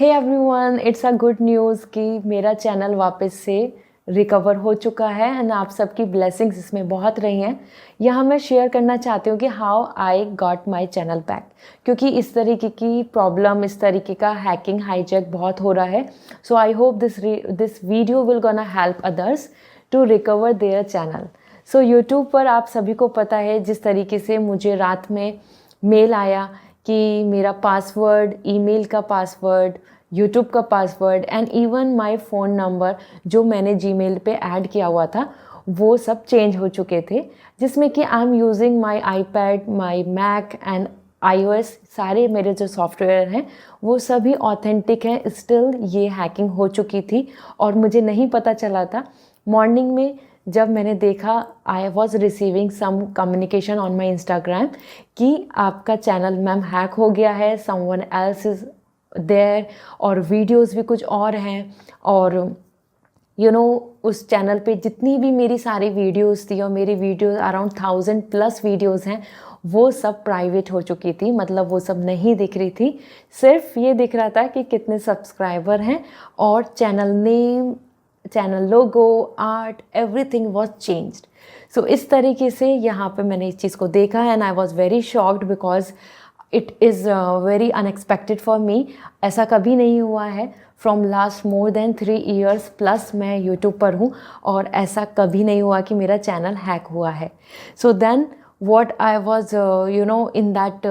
Hey everyone, it's a good news कि मेरा channel वापस से रिकवर हो चुका है एंड आप सबकी ब्लेसिंग्स इसमें बहुत रही हैं। यहाँ मैं शेयर करना चाहती हूँ कि how I got my channel back, क्योंकि इस तरीके की प्रॉब्लम, इस तरीके का हैकिंग हाईजैक बहुत हो रहा है। So I hope this video will gonna help others to recover their channel. So YouTube पर आप सभी को पता है जिस तरीके से मुझे रात में मेल आया कि मेरा पासवर्ड, ईमेल का पासवर्ड, यूट्यूब का password and even my phone number जो मैंने जीमेल पे ऐड किया हुआ था वो सब चेंज हो चुके थे, जिसमें कि I am using my iPad, my Mac and iOS। सारे मेरे जो सॉफ्टवेयर हैं वो सभी ऑथेंटिक हैं। स्टिल ये हैकिंग हो चुकी थी और मुझे नहीं पता चला था। मॉर्निंग में जब मैंने देखा, I was receiving some communication on my Instagram कि आपका चैनल मैम हैक हो गया है, समवन एल्स इज़ देयर, और वीडियोस भी कुछ और हैं। और उस चैनल पे जितनी भी मेरी सारी वीडियोस थी, और मेरी वीडियोस अराउंड 1000+ वीडियोस हैं, वो सब प्राइवेट हो चुकी थी। मतलब वो सब नहीं दिख रही थी, सिर्फ ये दिख रहा था कि कितने सब्सक्राइबर हैं और channel name, channel logo, art, everything was changed. So इस तरीके से यहाँ पे मैंने इस चीज़ को देखा and I was very shocked because it is very unexpected for me. ऐसा कभी नहीं हुआ है। From last more than 3 years plus मैं यूट्यूब पर हूँ और ऐसा कभी नहीं हुआ कि मेरा चैनल हैक हुआ है। So then what I was in that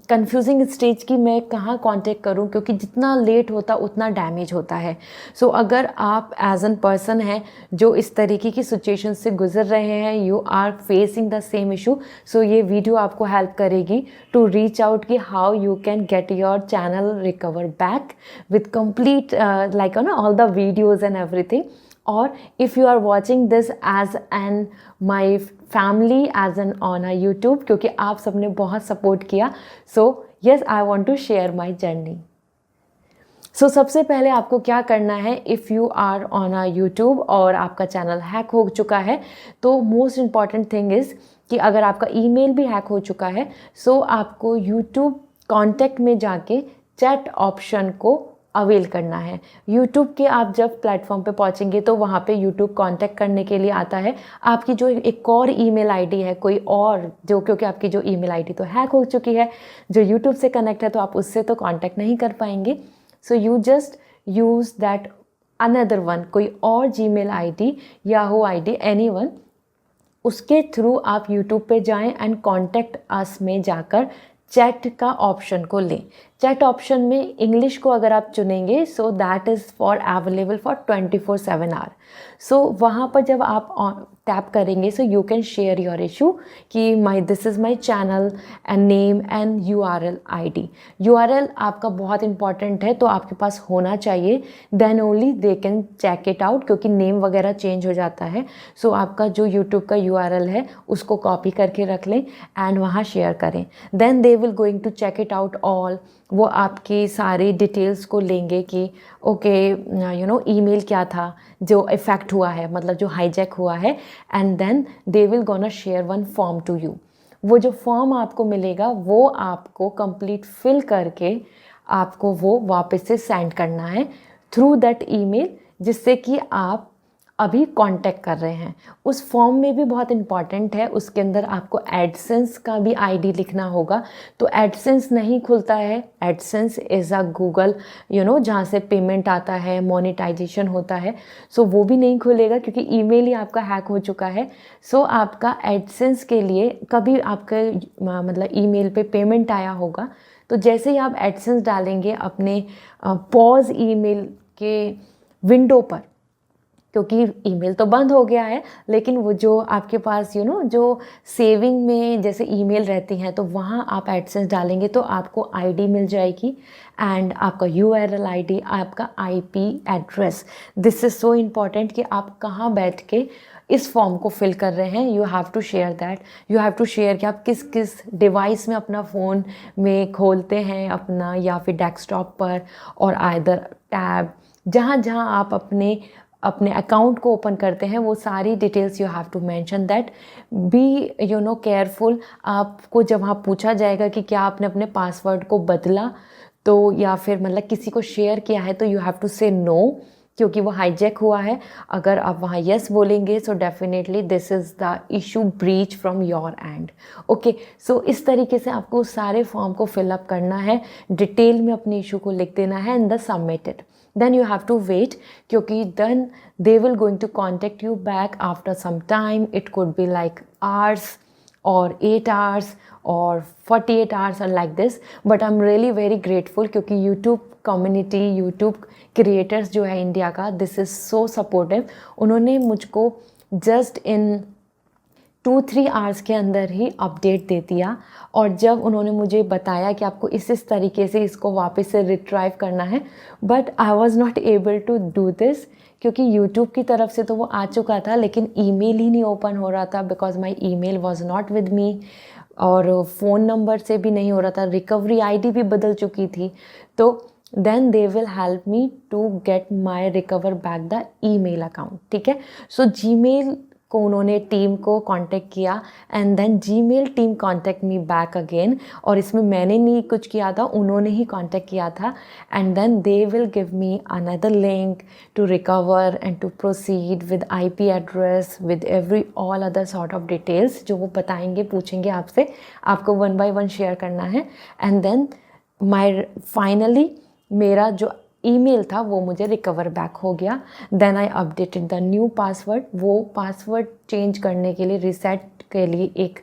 confusing stage कि मैं कहाँ कॉन्टेक्ट करूँ, क्योंकि जितना लेट होता उतना डैमेज होता है। सो अगर आप एज एन पर्सन हैं जो इस तरीके की सिचुएशन से गुजर रहे हैं, you are facing the same issue, so ये वीडियो आपको हेल्प करेगी टू रीच आउट कि how you can get your channel recover back with complete like all the videos and everything. और if you are watching this as an my family, as an on a YouTube, क्योंकि आप सबने बहुत support किया, so yes I want to share my journey। सो सबसे पहले आपको क्या करना है, if you are on a YouTube और आपका चैनल हैक हो चुका है, तो मोस्ट इम्पॉर्टेंट थिंग इज़ कि अगर आपका ईमेल भी हैक हो चुका है, सो आपको यूट्यूब कॉन्टैक्ट में जाके चैट ऑप्शन को अवेल करना है। यूट्यूब के आप जब प्लेटफॉर्म पे पहुंचेंगे तो वहाँ पे यूट्यूब कांटेक्ट करने के लिए आता है। आपकी जो एक और ईमेल आईडी है कोई और, जो क्योंकि आपकी जो ईमेल आईडी तो हैक हो चुकी है, जो यूट्यूब से कनेक्ट है, तो आप उससे तो कांटेक्ट नहीं कर पाएंगे। So you just use that another one, कोई और Gmail ID, Yahoo ID, anyone, उसके थ्रू आप यूट्यूब पे जाएं एंड कॉन्टैक्ट अस में जाकर चैट का ऑप्शन को लें। चैट ऑप्शन में इंग्लिश को अगर आप चुनेंगे, so that is for available for 24/7 hour. So वहाँ पर जब आप टैप करेंगे, so you can share your issue कि this is my channel and name and URL ID। URL आपका बहुत इंपॉर्टेंट है, तो आपके पास होना चाहिए, then only they can check it out, क्योंकि नेम वगैरह चेंज हो जाता है। सो आपका जो यूट्यूब का URL है उसको कॉपी करके रख लें एंड वहाँ शेयर करें। Then they will going to check it out all. वो आपकी सारी डिटेल्स को लेंगे कि ओके ईमेल क्या था जो इफ़ेक्ट हुआ है, मतलब जो हाईजैक हुआ है, and then they will gonna share one form to you. वो जो फॉर्म आपको मिलेगा वो आपको कंप्लीट फिल करके आपको वो वापस से सेंड करना है थ्रू दैट ईमेल, जिससे कि आप अभी कांटेक्ट कर रहे हैं। उस फॉर्म में भी बहुत इंपॉर्टेंट है, उसके अंदर आपको एडसेंस का भी आईडी लिखना होगा। तो एडसेंस नहीं खुलता है। एडसेंस इज़ अ गूगल जहाँ से पेमेंट आता है, मोनेटाइजेशन होता है। सो वो भी नहीं खुलेगा क्योंकि ईमेल ही आपका हैक हो चुका है। सो आपका एडसेंस के लिए कभी आपके मतलब ईमेल पे पेमेंट आया होगा, तो जैसे ही आप एडसेंस डालेंगे अपने पॉज ईमेल के विंडो पर, क्योंकि ईमेल तो बंद हो गया है, लेकिन वो जो आपके पास जो सेविंग में जैसे ईमेल रहती हैं, तो वहाँ आप एडसेंस डालेंगे तो आपको आईडी मिल जाएगी एंड आपका URL ID, आपका IP address. This is so important कि आप कहाँ बैठ के इस फॉर्म को फिल कर रहे हैं। You have to share that, you have to share कि आप किस किस डिवाइस में अपना फ़ोन में खोलते हैं अपना, या फिर डेस्कटॉप पर, और आइदर टैब, जहाँ जहाँ आप अपने अकाउंट को ओपन करते हैं, वो सारी details you have to mention that. Be careful. आपको जब वहाँ पूछा जाएगा कि क्या आपने अपने पासवर्ड को बदला, तो या फिर मतलब किसी को शेयर किया है तो यू हैव टू से नो, क्योंकि वो हाईजैक हुआ है। अगर आप वहाँ यस बोलेंगे so definitely this is the issue breach from your end. Okay, so इस तरीके से आपको सारे फॉर्म को फिलअप करना है, डिटेल में अपने इशू को लिख देना है and the submitted. Then you have to wait, क्योंकि then they will going to contact you back after some time. It could be like hours और 8 hours or 48 hours or like this, but I'm really very grateful क्योंकि YouTube community, YouTube creators जो है India का, this is so supportive. उन्होंने मुझको just in 2-3 hours के अंदर ही update दे दिया, और जब उन्होंने मुझे बताया कि आपको इस तरीके से इसको वापस से रिट्राइव करना है, but I was not able to do this क्योंकि यूट्यूब की तरफ से तो वो आ चुका था, लेकिन ईमेल ही नहीं ओपन हो रहा था because my email was not with me, और फ़ोन नंबर से भी नहीं हो रहा था, रिकवरी आईडी भी बदल चुकी थी। तो then they will help me to get my recover back the email account, ठीक है। सो जीमेल को उन्होंने टीम को कांटेक्ट किया and then Gmail team contact me back again, और इसमें मैंने नहीं कुछ किया था, उन्होंने ही कांटेक्ट किया था। And then they will give me another link to recover and to proceed with IP address, with every all other sort of details जो वो बताएंगे, पूछेंगे आपसे, आपको 1 by 1 शेयर करना है। एंड देन माई फाइनली मेरा जो ईमेल था वो मुझे रिकवर बैक हो गया। Then I updated the new password. वो पासवर्ड चेंज करने के लिए, रीसेट के लिए एक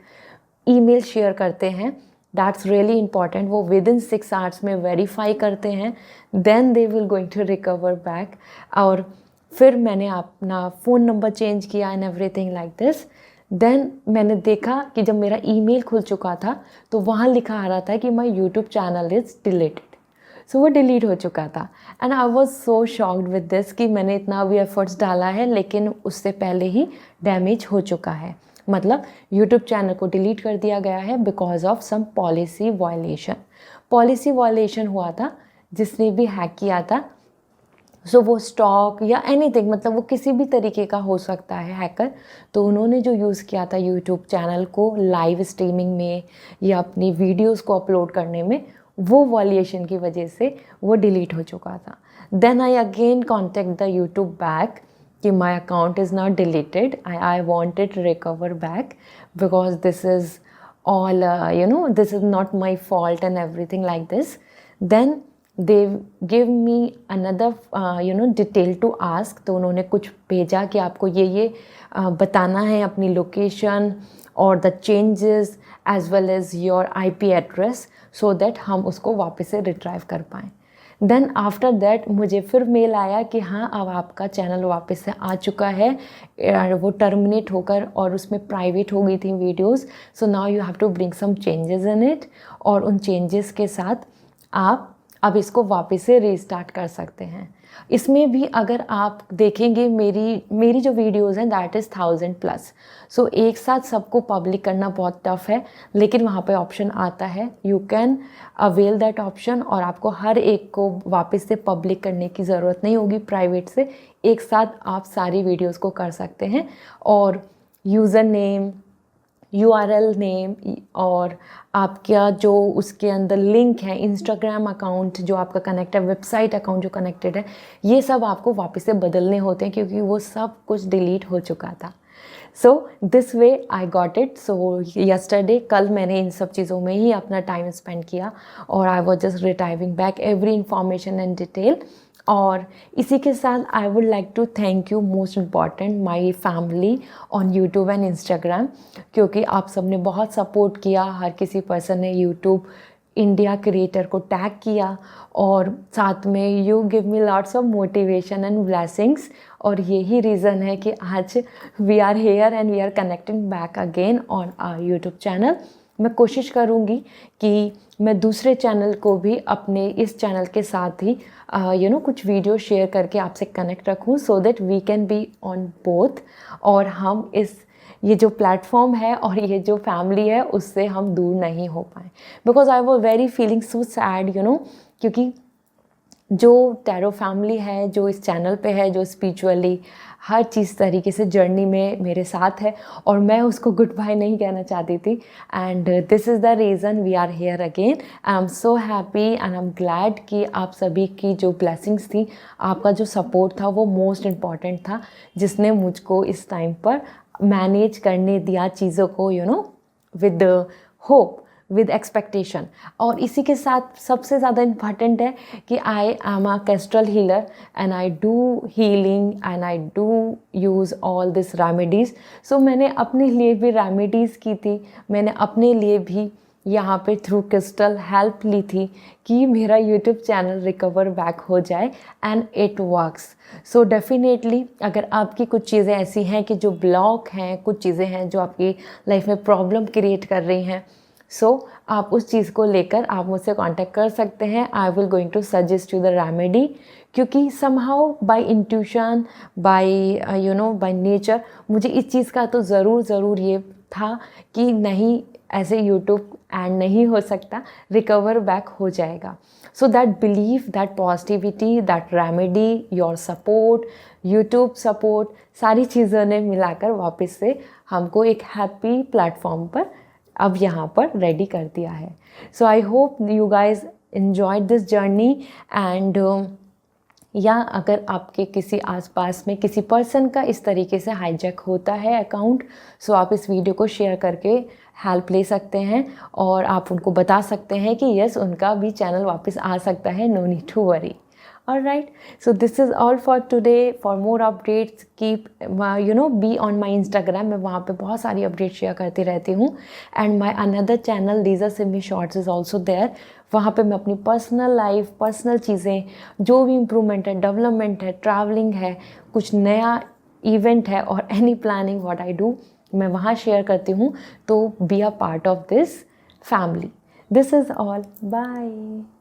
ईमेल शेयर करते हैं, दैट्स रियली इंपॉर्टेंट। वो विद इन 6 hours में वेरीफाई करते हैं, then they will going to recover back. और फिर मैंने अपना फ़ोन नंबर चेंज किया एंड एवरीथिंग लाइक दिस। देन मैंने देखा कि जब मेरा ईमेल खुल चुका था तो वहाँ लिखा आ रहा था कि my YouTube channel is deleted. So वो डिलीट हो चुका था and I was so shocked with this कि मैंने इतना भी एफर्ट्स डाला है लेकिन उससे पहले ही डैमेज हो चुका है। मतलब यूट्यूब चैनल को डिलीट कर दिया गया है because of some policy violation. Policy violation हुआ था, जिसने भी हैक किया था, सो वो स्टॉक या एनीथिंग, मतलब वो किसी भी तरीके का हो सकता है हैकर। तो उन्होंने जो यूज़ किया था यूट्यूब चैनल को लाइव स्ट्रीमिंग में या अपनी वीडियोस को अपलोड करने में, वो वॉल्यूशन की वजह से वो डिलीट हो चुका था। Then I again contact the YouTube back कि my account is not deleted, I want it recover back because this is all this is not my fault and everything like this. Then they give me another detail to ask. तो उन्होंने कुछ भेजा कि आपको ये बताना है, अपनी लोकेशन और the changes as well as your IP address, so that हम उसको वापस से रिट्राइव कर पाएँ। देन आफ्टर दैट मुझे फिर मेल आया कि हाँ अब आपका चैनल वापस से आ चुका है, वो टर्मिनेट होकर और उसमें प्राइवेट हो गई थी videos, so now you have to bring some changes in it, और उन चेंजेस के साथ आप अब इसको वापस से रीस्टार्ट कर सकते हैं। इसमें भी अगर आप देखेंगे मेरी जो वीडियोज़ हैं दैट इज़ 1000+। सो एक साथ सबको पब्लिक करना बहुत टफ है, लेकिन वहाँ पे ऑप्शन आता है, you can avail that option, और आपको हर एक को वापस से पब्लिक करने की ज़रूरत नहीं होगी प्राइवेट से, एक साथ आप सारी वीडियोज़ को कर सकते हैं। और यूज़र नेम, URL नेम और आपका जो उसके अंदर लिंक है, इंस्टाग्राम अकाउंट जो आपका कनेक्ट है, वेबसाइट अकाउंट जो कनेक्टेड है, ये सब आपको वापस से बदलने होते हैं क्योंकि वो सब कुछ डिलीट हो चुका था। So this way I got it. So yesterday, कल मैंने इन सब चीज़ों में ही अपना टाइम स्पेंड किया और I was just retrieving back every information and detail. और इसी के साथ I would like to thank you most important my family on YouTube and Instagram, क्योंकि आप सब ने बहुत सपोर्ट किया। हर किसी पर्सन ने यूट्यूब इंडिया क्रिएटर को टैग किया और साथ में you give me lots of motivation and blessings, और यही रीज़न है कि आज we are here and we are connecting back again on our YouTube channel. मैं कोशिश करूँगी कि मैं दूसरे चैनल को भी अपने इस चैनल के साथ ही कुछ वीडियो शेयर करके आपसे कनेक्ट रखूँ, so that we can be on both, और हम ये जो प्लेटफॉर्म है और ये जो फैमिली है उससे हम दूर नहीं हो पाए। Because I was very feeling so sad क्योंकि जो टैरो फैमिली है, जो इस चैनल पे है, जो स्पिरिचुअली हर चीज़ तरीके से जर्नी में मेरे साथ है, और मैं उसको गुड बाय नहीं कहना चाहती थी। And this is the reason we are here again. I am so happy and I am glad कि आप सभी की जो ब्लेसिंग्स थी, आपका जो सपोर्ट था, वो मोस्ट इम्पॉर्टेंट था, जिसने मुझको इस टाइम पर मैनेज करने दिया चीज़ों को, you know, with hope, with expectation. और इसी के साथ सबसे ज़्यादा इम्पॉर्टेंट है कि I am a crystal healer and I do healing and I do use all this remedies. So मैंने अपने लिए भी रेमेडीज़ की थी, मैंने अपने लिए भी यहाँ पे थ्रू क्रिस्टल हेल्प ली थी कि मेरा यूट्यूब चैनल रिकवर बैक हो जाए, and it works. So definitely अगर आपकी कुछ चीज़ें ऐसी हैं कि जो ब्लॉक हैं, कुछ चीज़ें हैं जो आपकी लाइफ में प्रॉब्लम क्रिएट कर रही हैं, सो आप उस चीज़ को लेकर आप मुझसे कांटेक्ट कर सकते हैं। I will going to suggest you the remedy, क्योंकि somehow by intuition, by you know, by nature मुझे इस चीज़ का तो ज़रूर ये था कि नहीं, ऐसे यूट्यूब एंड नहीं हो सकता, रिकवर बैक हो जाएगा। So that belief, that positivity, that remedy, your support, YouTube support, सारी चीज़ों ने मिलाकर वापस से हमको एक हैप्पी प्लेटफॉर्म पर अब यहाँ पर रेडी कर दिया है। So I hope you guys enjoyed this journey. And या अगर आपके किसी आसपास में किसी पर्सन का इस तरीके से हाईजैक होता है अकाउंट, सो आप इस वीडियो को शेयर करके हेल्प ले सकते हैं, और आप उनको बता सकते हैं कि यस, उनका भी चैनल वापस आ सकता है, no need to worry. Alright, so this is all for today. For more updates, keep be on my Instagram. मैं वहाँ पे बहुत सारी अपडेट शेयर करती रहती हूँ, and my another channel Lisa Simi Shorts is also there. वहाँ पे मैं अपनी पर्सनल लाइफ, पर्सनल चीज़ें, जो भी इम्प्रूवमेंट है, डेवलपमेंट है, ट्रैवलिंग है, कुछ नया इवेंट है, और any planning what I do, मैं वहाँ शेयर करती हूँ। तो be a part of this family. This is all, bye.